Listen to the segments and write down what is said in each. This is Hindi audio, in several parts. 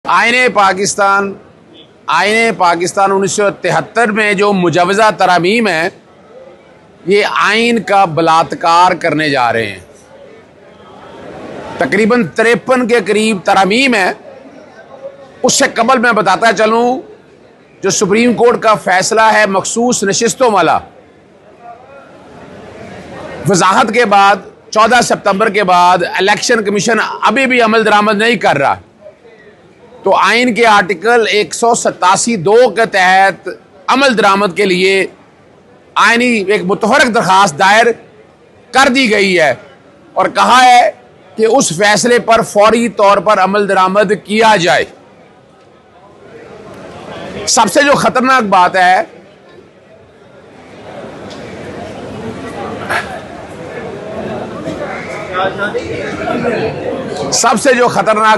आईने पाकिस्तान 1973 में जो मुजवज़ा तरामीम है, ये आइन का बलात्कार करने जा रहे हैं। तकरीबन 53 के करीब तरामीम है। उससे कबल मैं बताता चलूँ, जो सुप्रीम कोर्ट का फैसला है मखसूस नशिस्तों वाला, वजाहत के बाद 14 सितंबर के बाद इलेक्शन कमीशन अभी भी अमल दरामद नहीं कर रहा, तो आइन के आर्टिकल 187(2) के तहत अमल दरामद के लिए आइनी एक मुतहरक दरखास्त दायर कर दी गई है और कहा है कि उस फैसले पर फौरी तौर पर अमल दरामद किया जाए। सबसे जो खतरनाक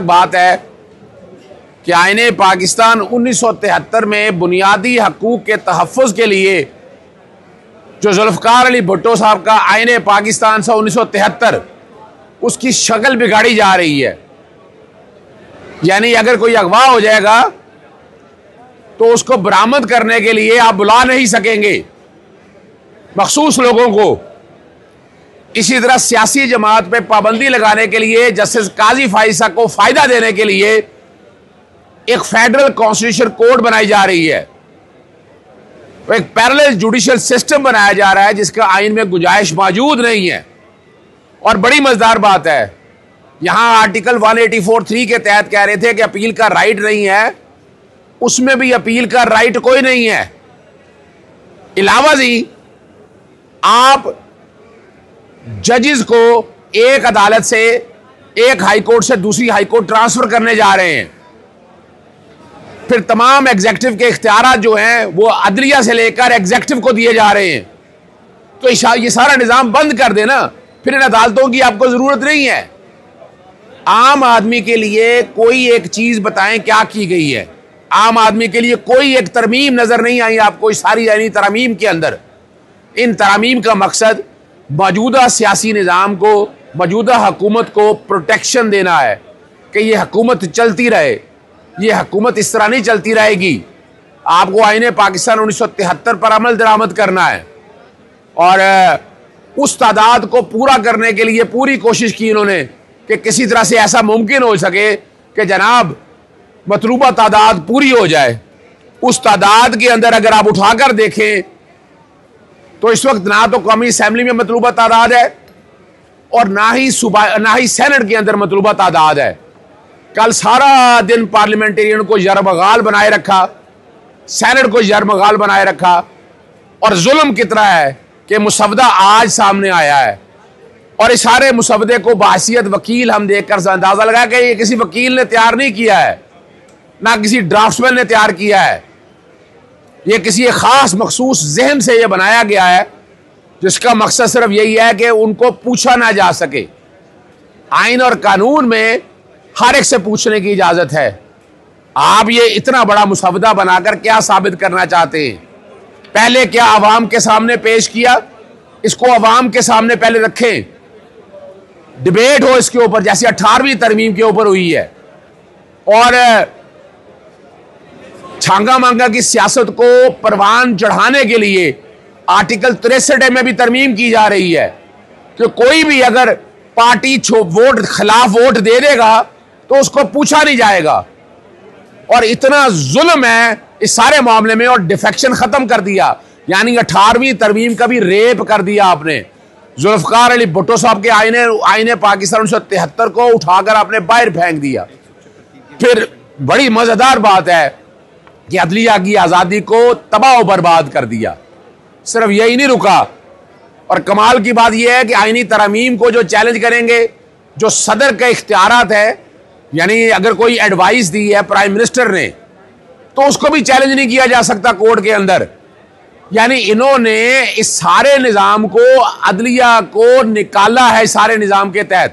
बात है, कि आईने पाकिस्तान 1973 में बुनियादी हकूक के तहफ़्फ़ुज़ के लिए जो जुल्फ़िकार अली भुट्टो साहब का आईने पाकिस्तान से 1973, उसकी शक्ल बिगाड़ी जा रही है। यानी अगर कोई अगवा हो जाएगा तो उसको बरामद करने के लिए आप बुला नहीं सकेंगे मखसूस लोगों को। इसी तरह सियासी जमात पे पाबंदी लगाने के लिए जस्टिस काजी फाइसा को फायदा देने के लिए एक फेडरल कॉन्स्टिट्यूशन कोड बनाई जा रही है, एक पैरेलल जुडिशियल सिस्टम बनाया जा रहा है जिसका आइन में गुंजाइश मौजूद नहीं है। और बड़ी मजेदार बात है, यहां आर्टिकल 184(3) के तहत कह रहे थे कि अपील का राइट नहीं है, उसमें भी अपील का राइट कोई नहीं है। इलावा जी आप जजेस को एक अदालत से, एक हाई कोर्ट से दूसरी हाई कोर्ट ट्रांसफर करने जा रहे हैं। फिर तमाम एग्जेक्टिव के इख्तियारात जो हैं वो अदलिया से लेकर एग्जेक्टिव को दिए जा रहे हैं। तो ये सारा निज़ाम बंद कर देना, फिर इन अदालतों की आपको ज़रूरत नहीं है। आम आदमी के लिए कोई एक चीज़ बताएं क्या की गई है। आम आदमी के लिए कोई एक तरमीम नज़र नहीं आई आपको इस सारी यानी तरमीम के अंदर। इन तरमीम का मकसद मौजूदा सियासी निज़ाम को, मौजूदा हुकूमत को प्रोटेक्शन देना है कि ये हुकूमत चलती रहे। ये हुकूमत इस तरह नहीं चलती रहेगी। आपको आईने पाकिस्तान 1973 पर अमल दरामद करना है और उस तादाद को पूरा करने के लिए पूरी कोशिश की इन्होंने कि किसी तरह से ऐसा मुमकिन हो सके कि जनाब मतलूबा तादाद पूरी हो जाए। उस तादाद के अंदर अगर आप उठाकर देखें तो इस वक्त ना तो कौमी असेंबली में मतलूबा तादाद है और ना ही सेनेट के अंदर मतलूबा तादाद है। कल सारा दिन पार्लियामेंटेरियन को यरमगाल बनाए रखा, सेनेट को यरमगाल बनाए रखा। और जुल्म कितना है कि मुसवदा आज सामने आया है और इस सारे मुसवदे को बाहसियत वकील हम देखकर अंदाजा लगा कि ये किसी वकील ने तैयार नहीं किया है, ना किसी ड्राफ्ट्समैन ने तैयार किया है। ये किसी एक खास मखसूस जहन से ये बनाया गया है जिसका मकसद सिर्फ यही है कि उनको पूछा ना जा सके। आइन और कानून में हर एक से पूछने की इजाजत है। आप ये इतना बड़ा मुसवदा बनाकर क्या साबित करना चाहते हैं? पहले क्या अवाम के सामने पेश किया? इसको अवाम के सामने पहले रखें, डिबेट हो इसके ऊपर, जैसे 18वीं तरमीम के ऊपर हुई है। और छांगा मांगा की सियासत को परवान चढ़ाने के लिए आर्टिकल 63 में भी तरमीम की जा रही है कि कोई भी अगर पार्टी खिलाफ वोट दे देगा तो उसको पूछा नहीं जाएगा। और इतना जुल्म है इस सारे मामले में, और डिफेक्शन खत्म कर दिया। यानी 18वीं तरमीम का भी रेप कर दिया आपने। जुल्फ़िकार अली भुट्टो साहब के आईने पाकिस्तान 1973 को उठाकर आपने बाहर फेंक दिया। फिर बड़ी मजेदार बात है कि अदलिया की आज़ादी को तबाह बर्बाद कर दिया। सिर्फ यही नहीं रुका, और कमाल की बात यह है कि आईनी तरमीम को जो चैलेंज करेंगे, जो सदर के इख्तियारात है, यानी अगर कोई एडवाइस दी है प्राइम मिनिस्टर ने तो उसको भी चैलेंज नहीं किया जा सकता कोर्ट के अंदर। यानी इन्होंने इस सारे निज़ाम को, अदलिया को निकाला है सारे निज़ाम के तहत।